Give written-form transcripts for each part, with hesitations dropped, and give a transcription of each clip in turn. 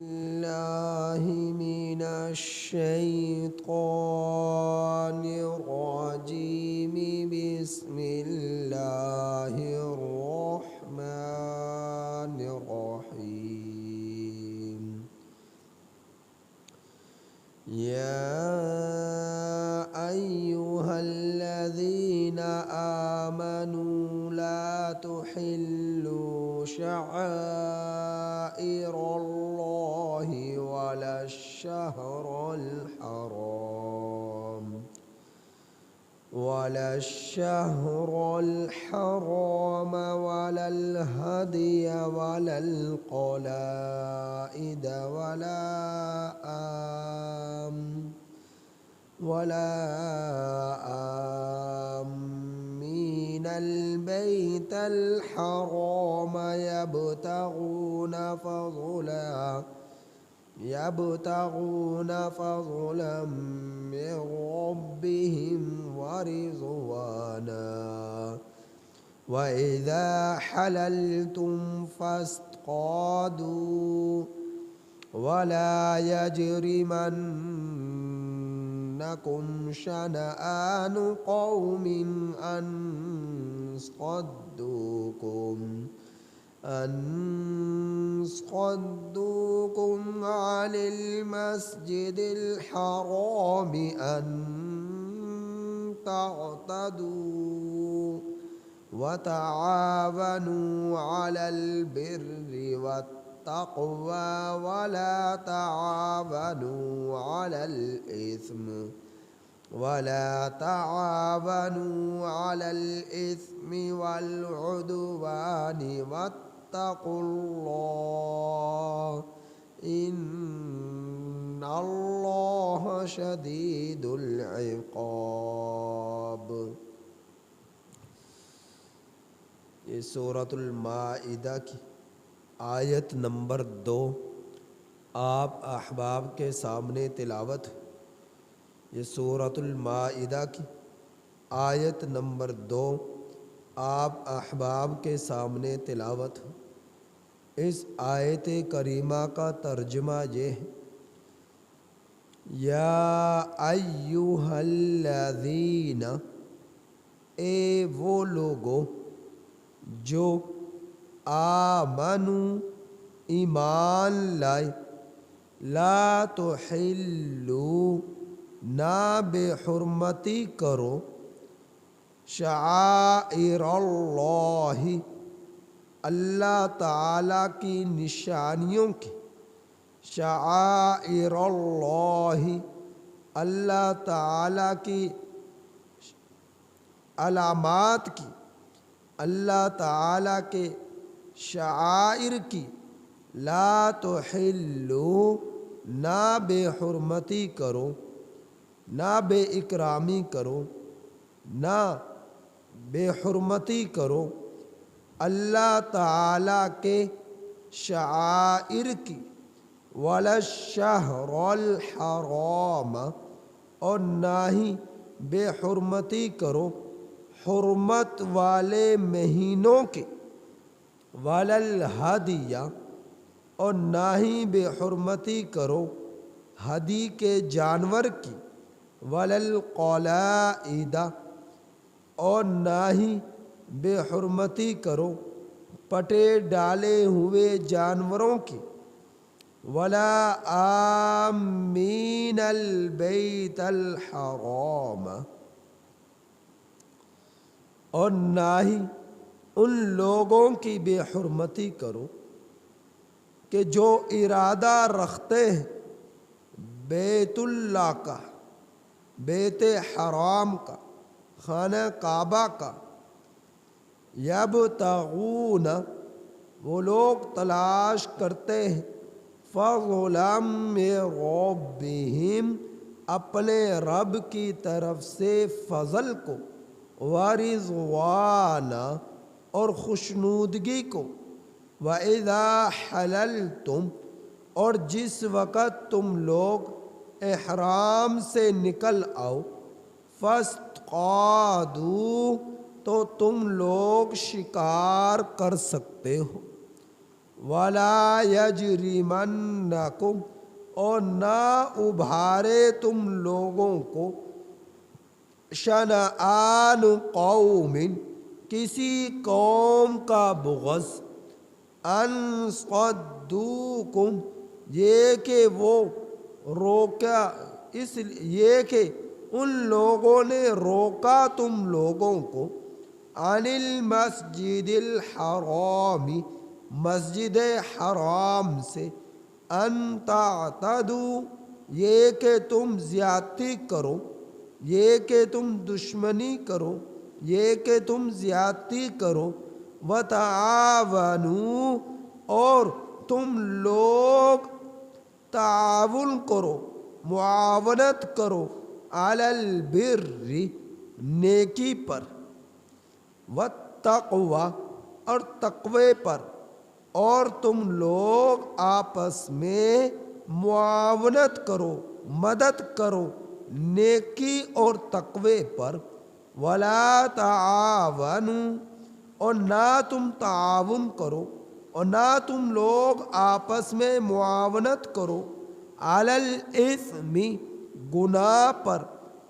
الله من الشيطان الرجيم. بسم الله الرحمن الرحيم. يا أيها الذين آمنوا لا تحلوا شعائر الله ولا الشهر الحرام ولا الهدي ولا القلائد ولا آمين البيت الحرام يبتغون فضلا من ربهم ورضوانا. وإذا حللتم فاصطادوا ولا يجرمنكم شنآن قوم أن صدوكم عن المسجد الحرام أن تعتدوا وتعاونوا على البر والتقوى ولا تعاونوا على الإثم والعدوان واتقوا الله إن الله شديد العقاب. یہ سورۃ المائدہ کی آیت نمبر 2 آپ احباب کے سامنے تلاوت ہے. یہ سورۃ المائدہ کی آیت نمبر 2 آپ احباب کے سامنے تلاوت ہے. اس آیت کریمہ کا ترجمہ یہ ہے: یا ایھا الذین، اے وہ لوگو جو آمنو ایمان لائے، لا تحلو نہ بے حرمتی کرو، شعائر اللہ اللہ تعالیٰ کی نشانیوں کی، شعائر اللہ اللہ تعالیٰ کی علامات کی، اللہ تعالیٰ کے شعائر کی. لا تحلو نہ بے حرمتی کرو، نہ بے اکرامی کرو، نہ بے حرمتی کرو اللہ تعالیٰ کے شعائر کی، ولا الشہر الحرام اور نہ ہی بے حرمتی کرو حرمت والے مہینوں کے، ولا الہدی اور نہ ہی بے حرمتی کرو ہدی کے جانور کی، ولا القلائد اور نہ ہی بے حرمتی کرو پٹے ڈالے ہوئے جانوروں کی، ولا آمین البیت الحرام اور نہ ہی ان لوگوں کی بے حرمتی کرو کہ جو ارادہ رکھتے ہیں بیت اللہ کا، بیت حرام کا، خانہ کعبہ کا. یبتغون وہ لوگ تلاش کرتے ہیں، فضلا من ربہم اپنے رب کی طرف سے فضل کو، ورضوانا اور خوشنودگی کو. وَإِذَا حَلَلْتُمْ اور جس وقت تم لوگ احرام سے نکل آؤ، فَاسْتَقَادُوا تو تم لوگ شکار کر سکتے ہو. ولا یجرمنکم، اور نہ ابھارے تم لوگوں کو، شنآن قوم، کسی قوم کا بغض، ان صدوکم، یہ کہ وہ روکا، اس یہ کہ ان لوگوں نے روکا تم لوگوں کو، عن المسجد الحرام، مسجد حرام سے، ان تعتدوا، یہ کہ تم زیادتی کرو، یہ کہ تم دشمنی کرو، یہ کہ تم زیادتی کرو، وتعاونوا، اور تم لوگ تعاون کرو، معاونت کرو، علی البر، نیکی پر، والتقوی، اور تقوی پر، اور تم لوگ آپس میں معاونت کرو، مدد کرو نیکی اور تقوی پر، ولا تعاونوا، اور نہ تم تعاون کرو، اور نہ تم لوگ آپس میں معاونت کرو، علی الاثم، گناہ پر،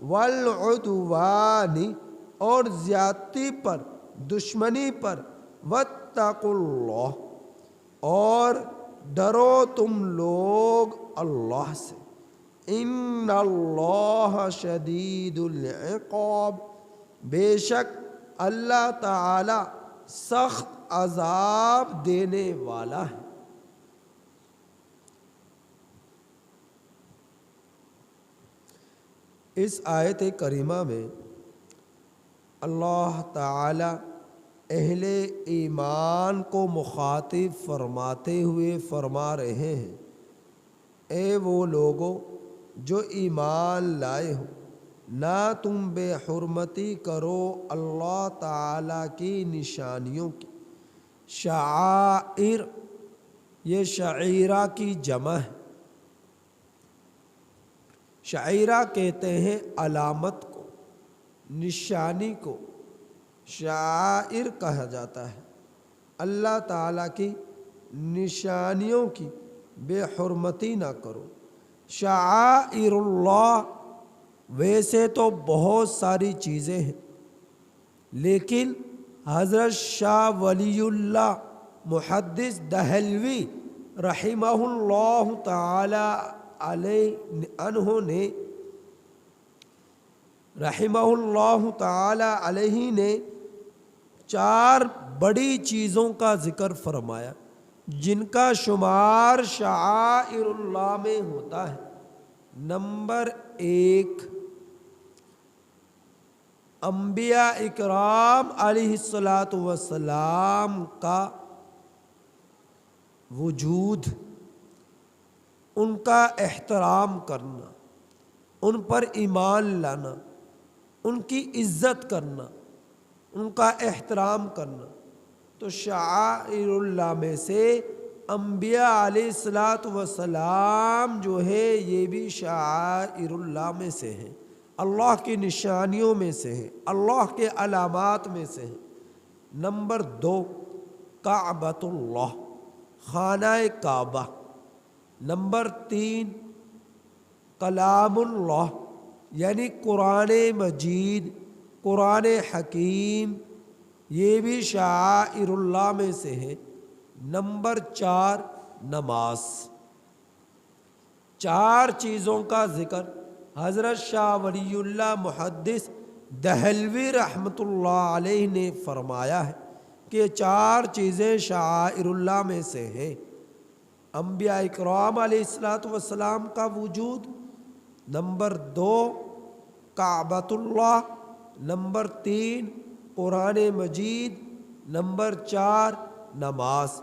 والعدوان، اور زیادتی پر، دشمنی پر، واتقوا اللہ، اور ڈرو تم لوگ اللہ سے، ان اللہ شدید العقاب، بے شک اللہ تعالی سخت عذاب دینے والا ہے۔ اس آیت کریمہ میں اللہ تعالی اہل ایمان کو مخاطب فرماتے ہوئے فرما رہے ہیں، اے وہ لوگو جو ایمان لائے ہو، نہ تم بے حرمتی کرو اللہ تعالیٰ کی نشانیوں کی۔ شعائر، یہ شعیرہ کی جمع ہے۔ شعیرہ کہتے ہیں علامت کو، نشانی کو شعائر کہا جاتا ہے۔ اللہ تعالیٰ کی نشانیوں کی بے حرمتی نہ کرو۔ شعائر اللہ ویسے تو بہت ساری چیزیں ہیں، لیکن حضرت شاہ ولی اللہ محدث دہلوی رحمہ اللہ تعالی علیہ نے 4 بڑی چیزوں کا ذکر فرمایا جن کا شمار شعائر اللہ میں ہوتا ہے۔ نمبر 1، انبیاء اکرام علیہ السلام کا وجود، ان کا احترام کرنا، ان پر ایمان لانا، ان کی عزت کرنا، ان کا احترام کرنا، تو شعائر اللہ میں سے انبیاء علیہ السلام جو ہے یہ بھی شعائر اللہ میں سے ہیں، اللہ کی نشانیوں میں سے ہیں، اللہ کے علامات میں سے ہیں۔ نمبر 2، کعبۃ اللہ، خانہ کعبہ۔ نمبر 3، کلام اللہ، یعنی قرآن مجید، قرآن حکیم، یہ بھی شعائر اللہ میں سے ہے۔ نمبر 4، نماز۔ 4 چیزوں کا ذکر حضرت شاہ ولی اللہ محدث دہلوی رحمۃ اللہ علیہ نے فرمایا ہے کہ یہ 4 چیزیں شعائر اللہ میں سے ہیں۔ انبیاء اکرام علیہ السلام کا وجود، نمبر 2 کعبۃ اللہ، نمبر 3 قرآن مجید، نمبر 4 نماز،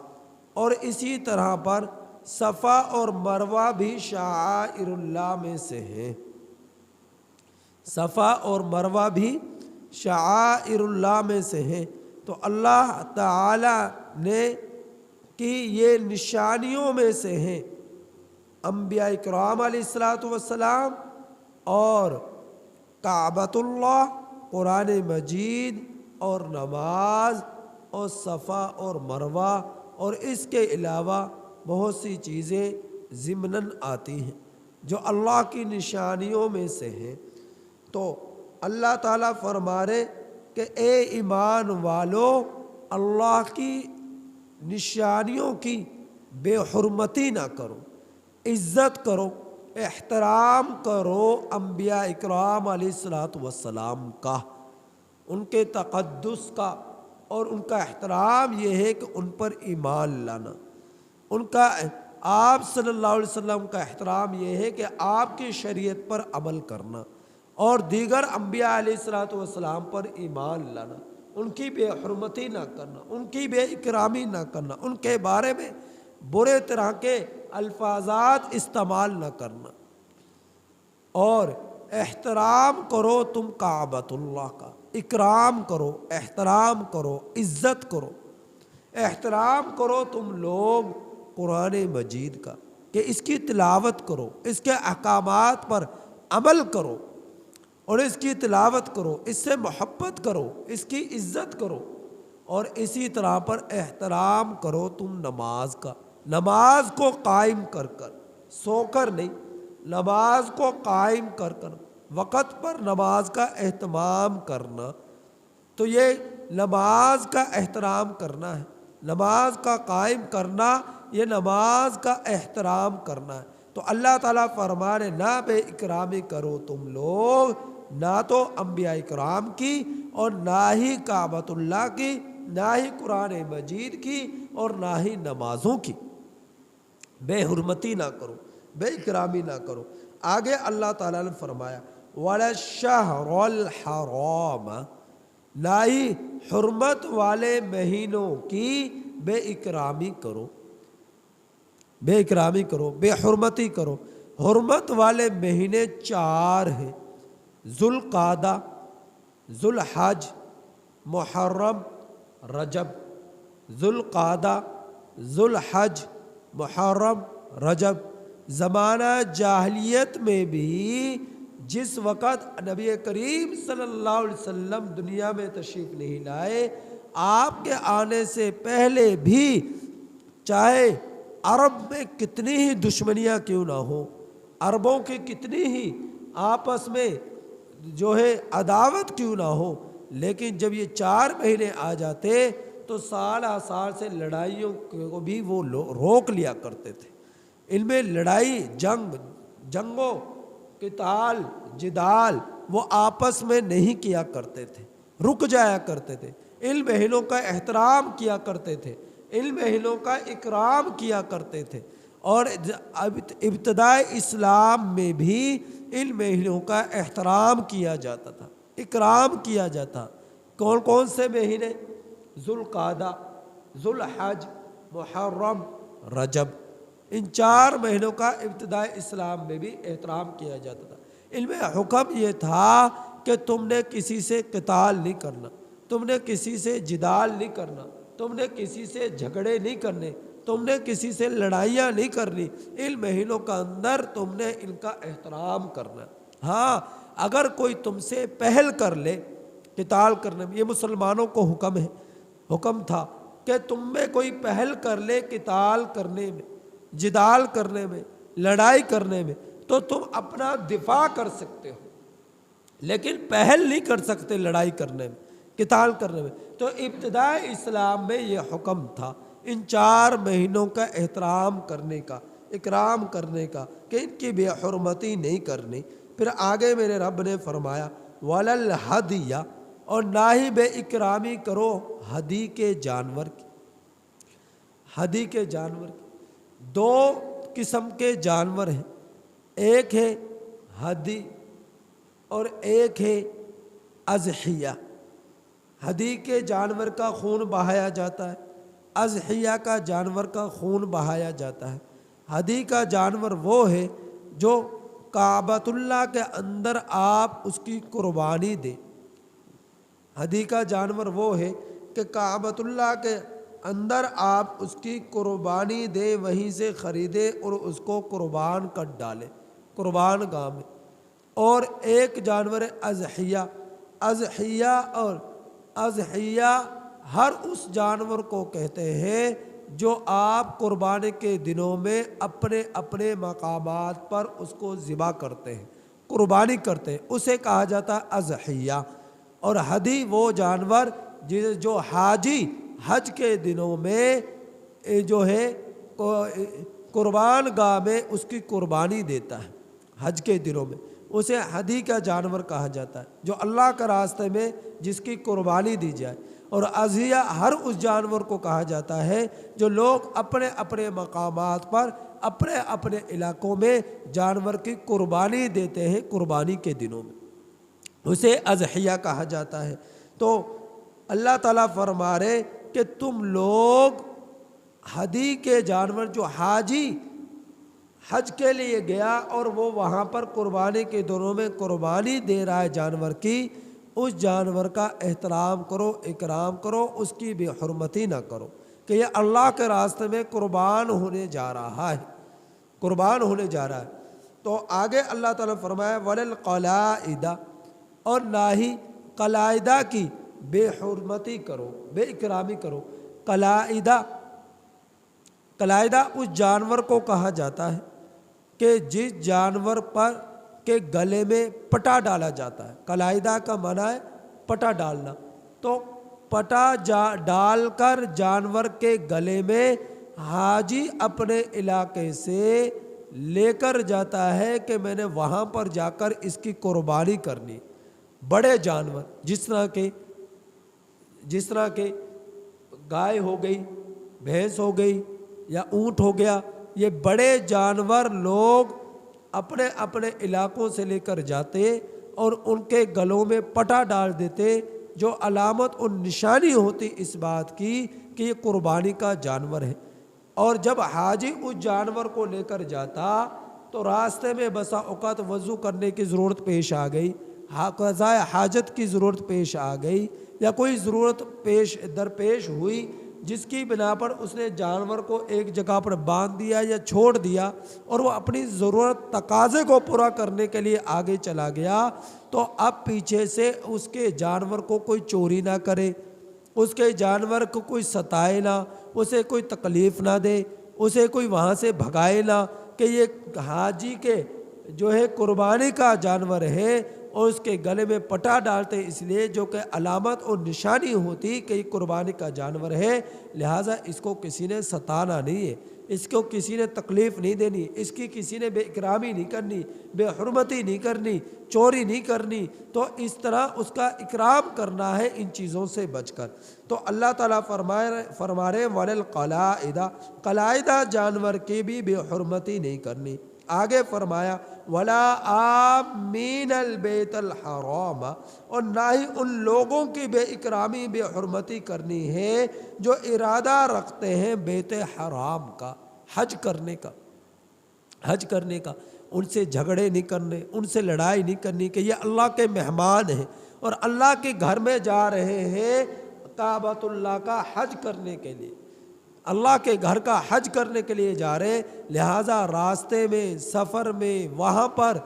اور اسی طرح پر صفا اور مروہ بھی شعائر اللہ میں سے ہیں۔ صفا اور مروہ بھی شعائر اللہ میں سے ہیں۔ تو اللہ تعالی نے کی یہ نشانیوں میں سے ہیں انبیاء اکرام علیہ السلام اور کعبۃ اللہ، قرآن مجید اور نماز اور صفا اور مروہ اور اس کے علاوہ بہت سی چیزیں ضمناً آتی ہیں جو اللہ کی نشانیوں میں سے ہیں۔ تو اللہ تعالیٰ فرما رہے کہ اے ایمان والو، اللہ کی نشانیوں کی بے حرمتی نہ کرو، عزت کرو، احترام کرو انبیاء اکرام علیہ الصلوۃ والسلام کا، ان کے تقدس کا۔ اور ان کا احترام یہ ہے کہ ان پر ایمان لانا، ان کا آپ صلی اللہ علیہ وسلم کا احترام یہ ہے کہ آپ کی شریعت پر عمل کرنا اور دیگر انبیاء علیہ الصلوۃ والسلام پر ایمان لانا، ان کی بے حرمتی نہ کرنا، ان کی بے اکرامی نہ کرنا، ان کے بارے میں برے طرح کے الفاظات استعمال نہ کرنا، اور احترام کرو تم کعبۃ اللہ کا، اکرام کرو، احترام کرو، عزت کرو، احترام کرو تم لوگ قرآن مجید کا، کہ اس کی تلاوت کرو، اس کے احکامات پر عمل کرو اور اس کی تلاوت کرو، اس سے محبت کرو، اس کی عزت کرو، اور اسی طرح پر احترام کرو تم نماز کا، نماز کو قائم کر کر، سو کر نہیں، نماز کو قائم کر کر، وقت پر نماز کا اہتمام کرنا۔ تو یہ نماز کا احترام کرنا ہے، نماز کا قائم کرنا، یہ نماز کا احترام کرنا ہے۔ تو اللہ تعالیٰ فرما رہے نہ بے اکرامی کرو تم لوگ، نہ تو انبیاء اکرام کی اور نہ ہی کعبۃ اللہ کی، نہ ہی قرآن مجید کی اور نہ ہی نمازوں کی، بے حرمتی نہ کرو، بے اکرامی نہ کرو۔ آگے اللہ تعالیٰ نے فرمایا وَلَا الشَّهْرَ الْحَرَامَ، نہ ہی حرمت والے مہینوں کی بے اکرامی کرو، بے اکرامی کرو، بے حرمتی کرو۔ حرمت والے مہینے 4 ہیں، ذوالقعدہ، ذوالحج، محرم، رجب۔ ذوالقعدہ، ذوالحج، محرم، رجب۔ زمانہ جاہلیت میں بھی جس وقت نبی کریم صلی اللہ علیہ وسلم دنیا میں تشریف نہیں لائے، آپ کے آنے سے پہلے بھی چاہے عرب میں کتنی ہی دشمنیاں کیوں نہ ہوں، عربوں کی کتنی ہی آپس میں جو ہے عداوت کیوں نہ ہو، لیکن جب یہ 4 مہینے آ جاتے تو سال سال سے لڑائیوں کو بھی وہ روک لیا کرتے تھے۔ ان میں لڑائی، جنگوں، قتال، جدال وہ آپس میں نہیں کیا کرتے تھے، رک جایا کرتے تھے، ان مہینوں کا احترام کیا کرتے تھے، ان مہینوں کا اکرام کیا کرتے تھے۔ اور ابتدائے اسلام میں بھی ان مہینوں کا احترام کیا جاتا تھا، اکرام کیا جاتا۔ کون کون سے مہینے؟ ذوالقعدہ، ذوالحج، محرم، رجب۔ ان 4 مہینوں کا ابتدائی اسلام میں بھی احترام کیا جاتا تھا۔ ان میں حکم یہ تھا کہ تم نے کسی سے قتال نہیں کرنا، تم نے کسی سے جدال نہیں کرنا، تم نے کسی سے جھگڑے نہیں کرنے، تم نے کسی سے لڑائیاں نہیں کرنی، ان مہینوں کا اندر تم نے ان کا احترام کرنا۔ ہاں اگر کوئی تم سے پہل کر لے قتال کرنے میں، یہ مسلمانوں کو حکم تھا کہ تم میں کوئی پہل کر لے قتال کرنے میں، جدال کرنے میں، لڑائی کرنے میں، تو تم اپنا دفاع کر سکتے ہو، لیکن پہل نہیں کر سکتے لڑائی کرنے میں، قتال کرنے میں۔ تو ابتدائی اسلام میں یہ حکم تھا ان 4 مہینوں کا احترام کرنے کا، اکرام کرنے کا، کہ ان کی بے حرمتی نہیں کرنی۔ پھر آگے میرے رب نے فرمایا وَلَا الْهَدْيَ، اور نہ ہی بے اکرامی کرو ہدی کے جانور کی۔ ہدی کے جانور کی 2 قسم کے جانور ہیں، ایک ہے ہدی اور ایک ہے اضحیہ۔ ہدی کے جانور کا خون بہایا جاتا ہے، اضحیہ کا جانور کا خون بہایا جاتا ہے۔ ہدی کا جانور وہ ہے جو کعبۃ اللہ کے اندر آپ اس کی قربانی دیں۔ ہدی کا جانور وہ ہے کہ کعبۃ اللہ کے اندر آپ اس کی قربانی دیں، وہیں سے خریدیں اور اس کو قربان کر ڈالیں قربان گاہ میں۔ اور ایک جانور ہے اضحیہ۔ اضحیہ ہر اس جانور کو کہتے ہیں جو آپ قربانی کے دنوں میں اپنے اپنے مقامات پر اس کو ذبح کرتے ہیں، قربانی کرتے ہیں، اسے کہا جاتا ہے اضحیہ۔ اور ہدی وہ جانور جو حاجی حج کے دنوں میں جو ہے قربان گاہ میں اس کی قربانی دیتا ہے، حج کے دنوں میں اسے ہدی کا جانور کہا جاتا ہے، جو اللہ کے راستے میں جس کی قربانی دی جائے۔ اور اضحیہ ہر اس جانور کو کہا جاتا ہے جو لوگ اپنے اپنے مقامات پر اپنے اپنے علاقوں میں جانور کی قربانی دیتے ہیں قربانی کے دنوں میں، اسے اضحیہ کہا جاتا ہے۔ تو اللہ تعالیٰ فرما رہے کہ تم لوگ ہدی کے جانور، جو حاجی حج کے لیے گیا اور وہ وہاں پر قربانی کے دنوں میں قربانی دے رہا ہے جانور کی، اس جانور کا احترام کرو، اکرام کرو، اس کی بے حرمتی نہ کرو، کہ یہ اللہ کے راستے میں قربان ہونے جا رہا ہے، قربان ہونے جا رہا ہے۔ تو آگے اللہ تعالیٰ فرمایا وَلَلْقَلَائِدَ، اور نہ ہی قلائدہ کی بے حرمتی کرو، بے اکرامی کرو۔ قلائدہ اس جانور کو کہا جاتا ہے کہ جس جانور پر کے گلے میں پٹا ڈالا جاتا ہے۔ قلائدہ کا معنی ہے پٹا ڈالنا۔ تو پٹا ڈال کر جانور کے گلے میں حاجی اپنے علاقے سے لے کر جاتا ہے کہ میں نے وہاں پر جا کر اس کی قربانی کرنی۔ بڑے جانور جس طرح کہ گائے ہو گئی، بھینس ہو گئی یا اونٹ ہو گیا، یہ بڑے جانور لوگ اپنے اپنے علاقوں سے لے کر جاتے اور ان کے گلوں میں پٹا ڈال دیتے، جو علامت اور نشانی ہوتی اس بات کی کہ یہ قربانی کا جانور ہے۔ اور جب حاجی اس جانور کو لے کر جاتا تو راستے میں بسا اوقات وضو کرنے کی ضرورت پیش آ گئی، قضاء حاجت کی ضرورت پیش آ گئی، یا کوئی ضرورت درپیش ہوئی جس کی بنا پر اس نے جانور کو ایک جگہ پر باندھ دیا یا چھوڑ دیا اور وہ اپنی ضرورت تقاضے کو پورا کرنے کے لیے آگے چلا گیا، تو اب پیچھے سے اس کے جانور کو کوئی چوری نہ کرے، اس کے جانور کو کوئی ستائے نہ، اسے کوئی تکلیف نہ دے، اسے کوئی وہاں سے بھگائے نہ، کہ یہ حاجی کے جو ہے قربانی کا جانور ہے اور اس کے گلے میں پٹا ڈالتے اس لیے جو کہ علامت اور نشانی ہوتی کہ یہ قربانی کا جانور ہے، لہٰذا اس کو کسی نے ستانا نہیں ہے، اس کو کسی نے تکلیف نہیں دینی، اس کی کسی نے بے اکرامی نہیں کرنی، بے حرمتی نہیں کرنی، چوری نہیں کرنی۔ تو اس طرح اس کا اکرام کرنا ہے ان چیزوں سے بچ کر۔ تو اللہ تعالیٰ فرما رہے وَلِلْقَلَائِدَ، قلائدہ جانور کی بھی بے حرمتی نہیں کرنی۔ آگے فرمایا وَلَا آمِّنَ الْبَيْتَ الْحَرَامَ، اور نہ ہی ان لوگوں کی بے اکرامی بے حرمتی کرنی ہے جو ارادہ رکھتے ہیں بیت حرام کا، حج کرنے کا، ان سے جھگڑے نہیں کرنے، ان سے لڑائی نہیں کرنی، کہ یہ اللہ کے مہمان ہیں اور اللہ کے گھر میں جا رہے ہیں کعبۃ اللہ کا حج کرنے کے لیے، اللہ کے گھر کا حج کرنے کے لیے جا رہے، لہٰذا راستے میں سفر میں وہاں پر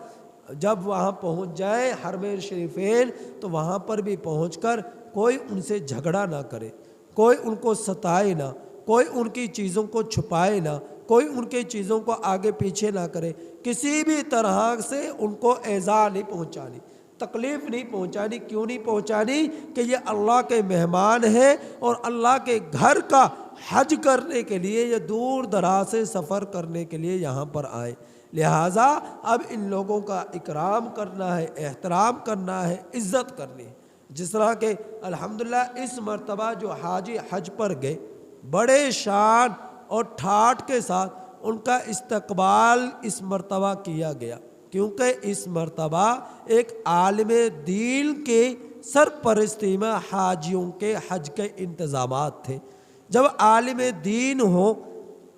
جب وہاں پہنچ جائے حرم شریفین، تو وہاں پر بھی پہنچ کر کوئی ان سے جھگڑا نہ کرے، کوئی ان کو ستائے نہ، کوئی ان کی چیزوں کو چھپائے نہ، کوئی ان کی چیزوں کو آگے پیچھے نہ کرے، کسی بھی طرح سے ان کو ایذا نہیں پہنچانی، تکلیف نہیں پہنچانی۔ کیوں نہیں پہنچانی؟ کہ یہ اللہ کے مہمان ہیں اور اللہ کے گھر کا حج کرنے کے لیے یہ دور دراز سے سفر کرنے کے لیے یہاں پر آئے، لہٰذا اب ان لوگوں کا اکرام کرنا ہے، احترام کرنا ہے، عزت کرنی ہے۔ جس طرح کہ الحمدللہ اس مرتبہ جو حاجی حج پر گئے، بڑے شان اور ٹھاٹ کے ساتھ ان کا استقبال اس مرتبہ کیا گیا، کیونکہ اس مرتبہ ایک عالم دین کے سرپرستی میں حاجیوں کے حج کے انتظامات تھے۔ جب عالم دین ہو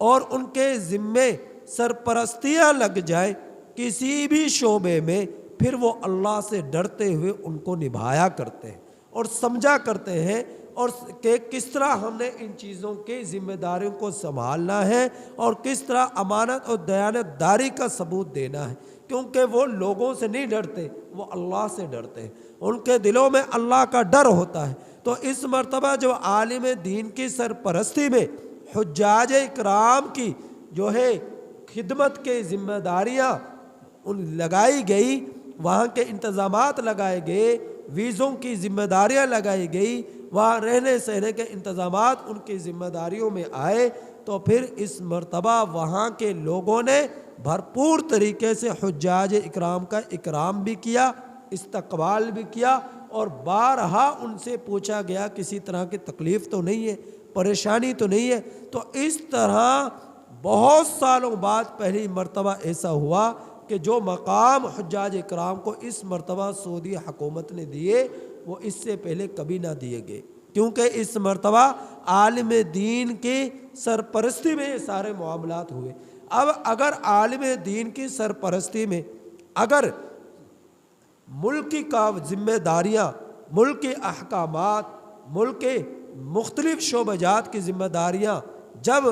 اور ان کے ذمے سرپرستیاں لگ جائیں کسی بھی شعبے میں، پھر وہ اللہ سے ڈرتے ہوئے ان کو نبھایا کرتے ہیں اور سمجھا کرتے ہیں، اور کہ کس طرح ہم نے ان چیزوں کی ذمہ داریوں کو سنبھالنا ہے اور کس طرح امانت اور دیانت داری کا ثبوت دینا ہے، کیونکہ وہ لوگوں سے نہیں ڈرتے، وہ اللہ سے ڈرتے ہیں، ان کے دلوں میں اللہ کا ڈر ہوتا ہے۔ تو اس مرتبہ جو عالم دین کی سرپرستی میں حجاج اکرام کی جو ہے خدمت کے ذمہ داریاں لگائی گئی، وہاں کے انتظامات لگائے گئے، ویزوں کی ذمہ داریاں لگائی گئی، وہاں رہنے سہنے کے انتظامات ان کی ذمہ داریوں میں آئے، تو پھر اس مرتبہ وہاں کے لوگوں نے بھرپور طریقے سے حجاج اکرام کا اکرام بھی کیا، استقبال بھی کیا، اور بارہا ان سے پوچھا گیا کسی طرح کی تکلیف تو نہیں ہے، پریشانی تو نہیں ہے۔ تو اس طرح بہت سالوں بعد پہلی مرتبہ ایسا ہوا کہ جو مقام حجاج اکرام کو اس مرتبہ سعودی حکومت نے دیے وہ اس سے پہلے کبھی نہ دیے گئے، کیونکہ اس مرتبہ عالم دین کی سرپرستی میں یہ سارے معاملات ہوئے۔ اب اگر عالم دین کی سرپرستی میں اگر ملک کا ذمہ داریاں، ملک کے احکامات، ملک کے مختلف شعبہ جات کی ذمہ داریاں جب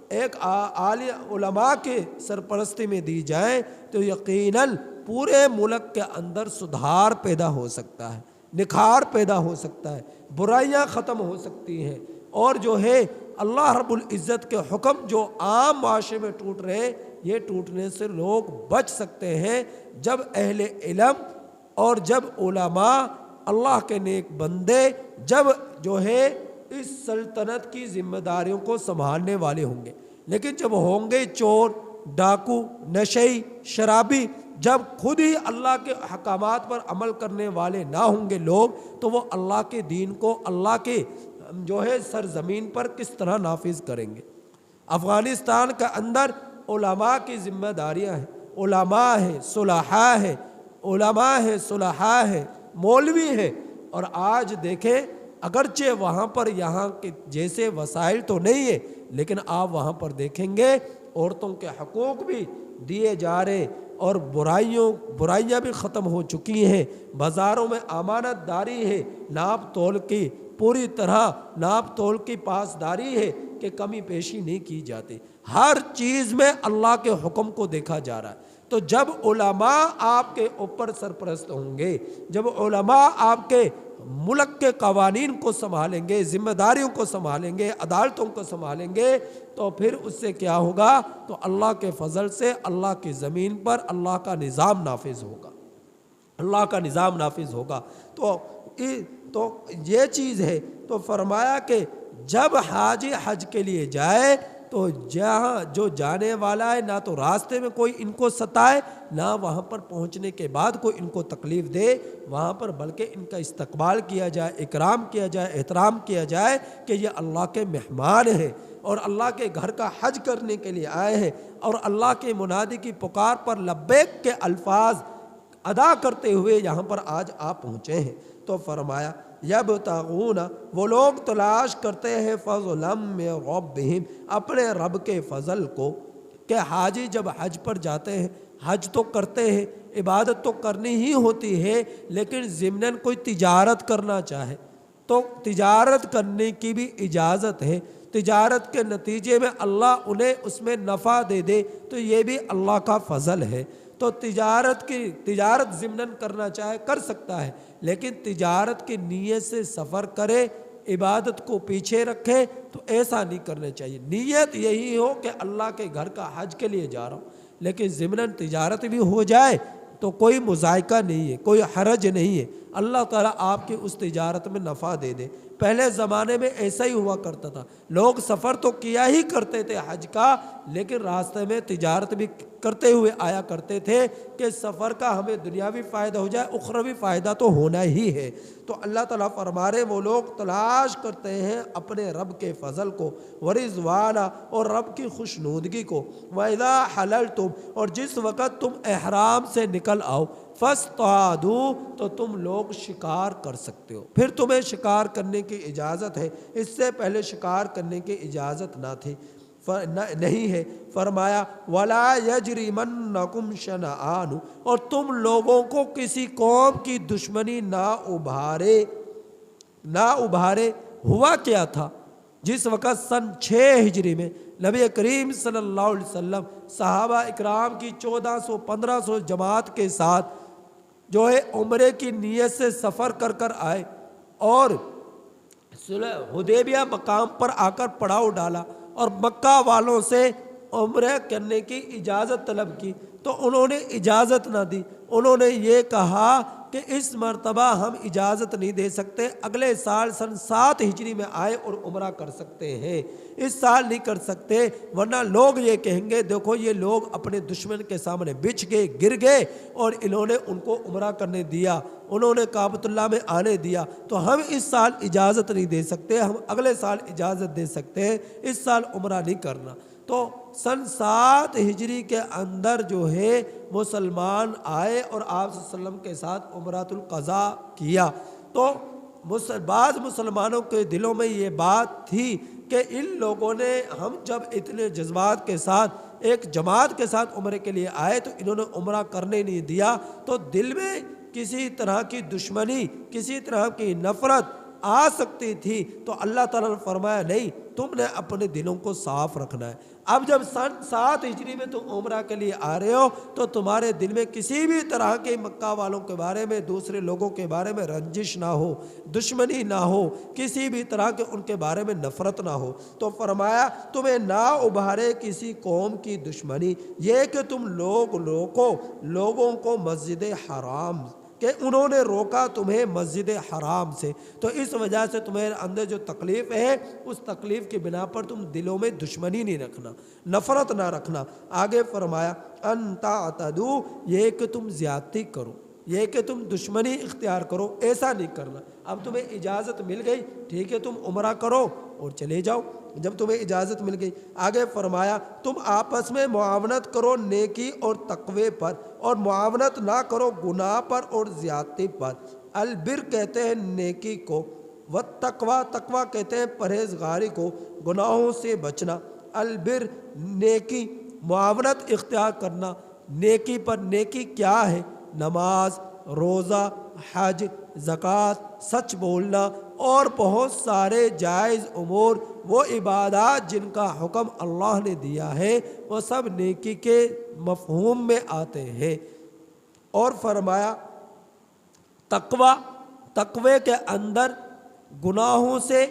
ایک عالم علماء کے سرپرستی میں دی جائیں تو یقیناً پورے ملک کے اندر سدھار پیدا ہو سکتا ہے، نکھار پیدا ہو سکتا ہے، برائیاں ختم ہو سکتی ہیں، اور جو ہے اللہ رب العزت کے حکم جو عام معاشرے میں ٹوٹ رہے ہیں یہ ٹوٹنے سے لوگ بچ سکتے ہیں جب اہل علم اور جب علماء، اللہ کے نیک بندے جب جو ہے اس سلطنت کی ذمہ داریوں کو سنبھالنے والے ہوں گے۔ لیکن جب ہوں گے چور، ڈاکو، نشئی، شرابی، جب خود ہی اللہ کے احکامات پر عمل کرنے والے نہ ہوں گے لوگ، تو وہ اللہ کے دین کو اللہ کے جو ہے سرزمین پر کس طرح نافذ کریں گے؟ افغانستان کے اندر علماء کی ذمہ داریاں ہیں، علماء ہیں، صلحاء ہیں، علماء ہیں، صلحاء ہیں، مولوی ہیں، اور آج دیکھیں اگرچہ وہاں پر یہاں کے جیسے وسائل تو نہیں ہے، لیکن آپ وہاں پر دیکھیں گے عورتوں کے حقوق بھی دیے جا رہے، اور برائیاں بھی ختم ہو چکی ہیں، بازاروں میں امانت داری ہے، ناپ تول کی پوری طرح ناپ تول کی پاسداری ہے کہ کمی پیشی نہیں کی جاتی، ہر چیز میں اللہ کے حکم کو دیکھا جا رہا ہے۔ تو جب علماء آپ کے اوپر سرپرست ہوں گے، جب علماء آپ کے ملک کے قوانین کو سنبھالیں گے، ذمہ داریوں کو سنبھالیں گے، عدالتوں کو سنبھالیں گے، تو پھر اس سے کیا ہوگا؟ تو اللہ کے فضل سے اللہ کی زمین پر اللہ کا نظام نافذ ہوگا، اللہ کا نظام نافذ ہوگا۔ تو یہ چیز ہے۔ تو فرمایا کہ جب حاجی حج کے لیے جائے تو جہاں جو جانے والا ہے نہ تو راستے میں کوئی ان کو ستائے، نہ وہاں پر پہنچنے کے بعد کوئی ان کو تکلیف دے وہاں پر، بلکہ ان کا استقبال کیا جائے، اکرام کیا جائے، احترام کیا جائے کہ یہ اللہ کے مہمان ہیں اور اللہ کے گھر کا حج کرنے کے لیے آئے ہیں، اور اللہ کے منادی کی پکار پر لبیک کے الفاظ ادا کرتے ہوئے یہاں پر آج آپ پہنچے ہیں۔ تو فرمایا یبتغون، وہ لوگ تلاش کرتے ہیں فضلا من ربہم، اپنے رب کے فضل کو، کہ حاجی جب حج پر جاتے ہیں، حج تو کرتے ہیں، عبادت تو کرنی ہی ہوتی ہے، لیکن ضمناً کوئی تجارت کرنا چاہے تو تجارت کرنے کی بھی اجازت ہے، تجارت کے نتیجے میں اللہ انہیں اس میں نفع دے دے تو یہ بھی اللہ کا فضل ہے۔ تو تجارت ضمناً کرنا چاہے کر سکتا ہے، لیکن تجارت کی نیت سے سفر کرے، عبادت کو پیچھے رکھے تو ایسا نہیں کرنا چاہیے۔ نیت یہی ہو کہ اللہ کے گھر کا حج کے لیے جا رہا ہوں، لیکن ضمناً تجارت بھی ہو جائے تو کوئی مذائقہ نہیں ہے، کوئی حرج نہیں ہے، اللہ تعالیٰ آپ کی اس تجارت میں نفع دے دے۔ پہلے زمانے میں ایسا ہی ہوا کرتا تھا، لوگ سفر تو کیا ہی کرتے تھے حج کا، لیکن راستے میں تجارت بھی کرتے ہوئے آیا کرتے تھے کہ سفر کا ہمیں دنیاوی فائدہ ہو جائے، اخروی فائدہ تو ہونا ہی ہے۔ تو اللہ تعالیٰ فرما رہے وہ لوگ تلاش کرتے ہیں اپنے رب کے فضل کو، ورضوانا، اور رب کی خوشنودگی کو، وَإِذَا حَلَلْتُمْ، اور جس وقت تم احرام سے نکل آؤ، فَاسْتَعْدُوا، تو تم لوگ شکار کر سکتے ہو، پھر تمہیں شکار کرنے کی اجازت ہے، اس سے پہلے شکار کرنے کی اجازت نہ تھی، نہیں ہے۔ فرمایا وَلَا يَجْرِمَنَّكُمْ شَنَآنُ، اور تم لوگوں کو کسی قوم کی دشمنی نہ ابھارے۔ ہوا کیا تھا جس وقت سن 6 ہجری میں نبی کریم صلی اللہ علیہ وسلم صحابہ اکرام کی 1400-1500 جماعت کے ساتھ جو ہے عمرے کی نیت سے سفر کر آئے، اور حدیبیہ مقام پر آ کر پڑاؤ ڈالا، اور مکہ والوں سے عمرہ کرنے کی اجازت طلب کی تو انہوں نے اجازت نہ دی. انہوں نے یہ کہا کہ اس مرتبہ ہم اجازت نہیں دے سکتے، اگلے سال سن 7 ہجری میں آئے اور عمرہ کر سکتے ہیں، اس سال نہیں کر سکتے ورنہ لوگ یہ کہیں گے دیکھو یہ لوگ اپنے دشمن کے سامنے بچھ گئے، گر گئے اور انہوں نے ان کو عمرہ کرنے دیا، انہوں نے کعبۃ اللہ میں آنے دیا، تو ہم اس سال اجازت نہیں دے سکتے، ہم اگلے سال اجازت دے سکتے ہیں، اس سال عمرہ نہیں کرنا. تو سن 7 ہجری کے اندر جو ہے مسلمان آئے اور آپ صلی اللہ علیہ وسلم کے ساتھ عمرۃ القضاء کیا. تو بعض مسلمانوں کے دلوں میں یہ بات تھی کہ ان لوگوں نے، ہم جب اتنے جذبات کے ساتھ ایک جماعت کے ساتھ عمرے کے لیے آئے تو انہوں نے عمرہ کرنے نہیں دیا، تو دل میں کسی طرح کی دشمنی، کسی طرح کی نفرت آ سکتی تھی. تو اللہ تعالیٰ نے فرمایا نہیں، تم نے اپنے دلوں کو صاف رکھنا ہے. اب جب سن 7 ہجری میں تم عمرہ کے لیے آ رہے ہو تو تمہارے دل میں کسی بھی طرح کے مکہ والوں کے بارے میں، دوسرے لوگوں کے بارے میں رنجش نہ ہو، دشمنی نہ ہو، کسی بھی طرح کے ان کے بارے میں نفرت نہ ہو. تو فرمایا تمہیں نہ ابھارے کسی قوم کی دشمنی، یہ کہ تم لوگوں کو مسجد حرام کہ انہوں نے روکا تمہیں مسجد حرام سے، تو اس وجہ سے تمہیں اندر جو تکلیف ہے اس تکلیف کی بنا پر تم دلوں میں دشمنی نہیں رکھنا، نفرت نہ رکھنا. آگے فرمایا ان تعتدوا، یہ کہ تم زیادتی کرو، یہ کہ تم دشمنی اختیار کرو، ایسا نہیں کرنا. اب تمہیں اجازت مل گئی، ٹھیک ہے، تم عمرہ کرو اور چلے جاؤ جب تمہیں اجازت مل گئی. آگے فرمایا تم آپس میں معاونت کرو نیکی اور تقوی پر، اور معاونت نہ کرو گناہ پر اور زیادتی پر. البر کہتے ہیں نیکی کو، والتقوی، تقوی کہتے ہیں پرہیزگاری کو، گناہوں سے بچنا. البر نیکی، معاونت اختیار کرنا نیکی پر. نیکی کیا ہے؟ نماز، روزہ، حج، زکوٰۃ، سچ بولنا اور بہت سارے جائز امور، وہ عبادات جن کا حکم اللہ نے دیا ہے وہ سب نیکی کے مفہوم میں آتے ہیں. اور فرمایا تقوی کے اندر گناہوں سے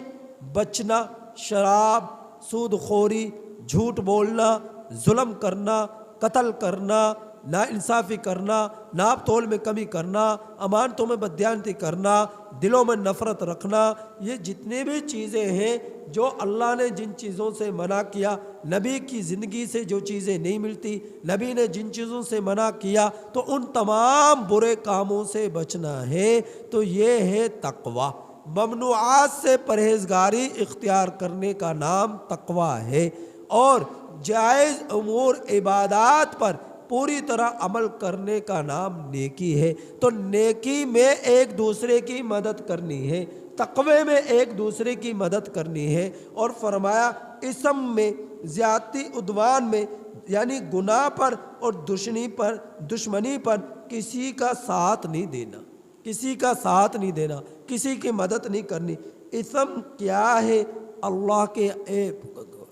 بچنا، شراب، سود خوری، جھوٹ بولنا، ظلم کرنا، قتل کرنا، ناانصافی کرنا، ناپ تول میں کمی کرنا، امانتوں میں بددیانتی کرنا، دلوں میں نفرت رکھنا، یہ جتنے بھی چیزیں ہیں جو اللہ نے جن چیزوں سے منع کیا، نبی کی زندگی سے جو چیزیں نہیں ملتی، نبی نے جن چیزوں سے منع کیا، تو ان تمام برے کاموں سے بچنا ہے. تو یہ ہے تقوی. ممنوعات سے پرہیزگاری اختیار کرنے کا نام تقوی ہے، اور جائز امور عبادات پر پوری طرح عمل کرنے کا نام نیکی ہے. تو نیکی میں ایک دوسرے کی مدد کرنی ہے، تقوی میں ایک دوسرے کی مدد کرنی ہے. اور فرمایا اسم میں، زیادتی، عدوان میں، یعنی گناہ پر اور دشمنی پر کسی کا ساتھ نہیں دینا، کسی کا ساتھ نہیں دینا، کسی کی مدد نہیں کرنی. اسم کیا ہے؟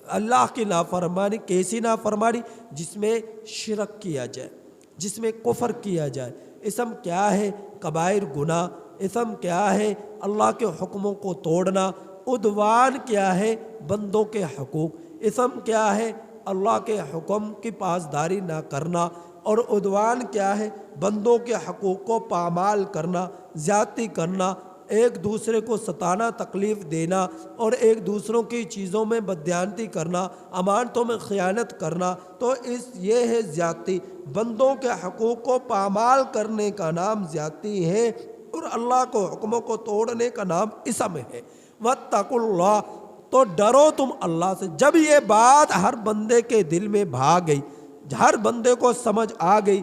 اللہ کی نافرمانی. کیسی نافرمانی؟ جس میں شرک کیا جائے، جس میں کفر کیا جائے. اسم کیا ہے؟ کبائر گناہ. اسم کیا ہے؟ اللہ کے حکموں کو توڑنا. عدوان کیا ہے؟ بندوں کے حقوق. اسم کیا ہے؟ اللہ کے حکم کی پاسداری نہ کرنا. اور عدوان کیا ہے؟ بندوں کے حقوق کو پامال کرنا، زیادتی کرنا، ایک دوسرے کو ستانا، تکلیف دینا، اور ایک دوسروں کی چیزوں میں بددیانتی کرنا، امانتوں میں خیانت کرنا. تو یہ ہے زیادتی. بندوں کے حقوق کو پامال کرنے کا نام زیادتی ہے، اور اللہ کو حکموں کو توڑنے کا نام اسم ہے. واتقوا اللہ، تو ڈرو تم اللہ سے. جب یہ بات ہر بندے کے دل میں بھا گئی، ہر بندے کو سمجھ آ گئی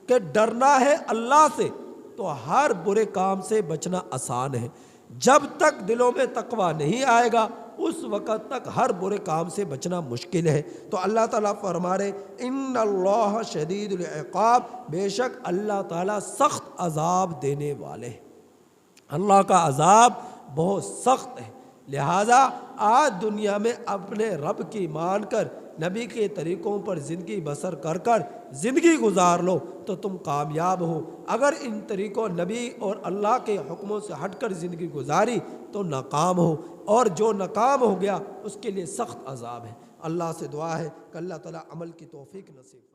کہ ڈرنا ہے اللہ سے، تو ہر برے کام سے بچنا آسان ہے. جب تک دلوں میں تقوی نہیں آئے گا اس وقت تک ہر برے کام سے بچنا مشکل ہے. تو اللہ تعالیٰ فرما رہے ان اللہ شدید العقاب، بے شک اللہ تعالیٰ سخت عذاب دینے والے ہیں. اللہ کا عذاب بہت سخت ہے. لہٰذا آج دنیا میں اپنے رب کی مان کر، نبی کے طریقوں پر زندگی بسر کر کر زندگی گزار لو تو تم کامیاب ہو. اگر ان طریقوں، نبی اور اللہ کے حکموں سے ہٹ کر زندگی گزاری تو ناکام ہو، اور جو ناکام ہو گیا اس کے لیے سخت عذاب ہے. اللہ سے دعا ہے کہ اللہ تعالیٰ عمل کی توفیق نصیب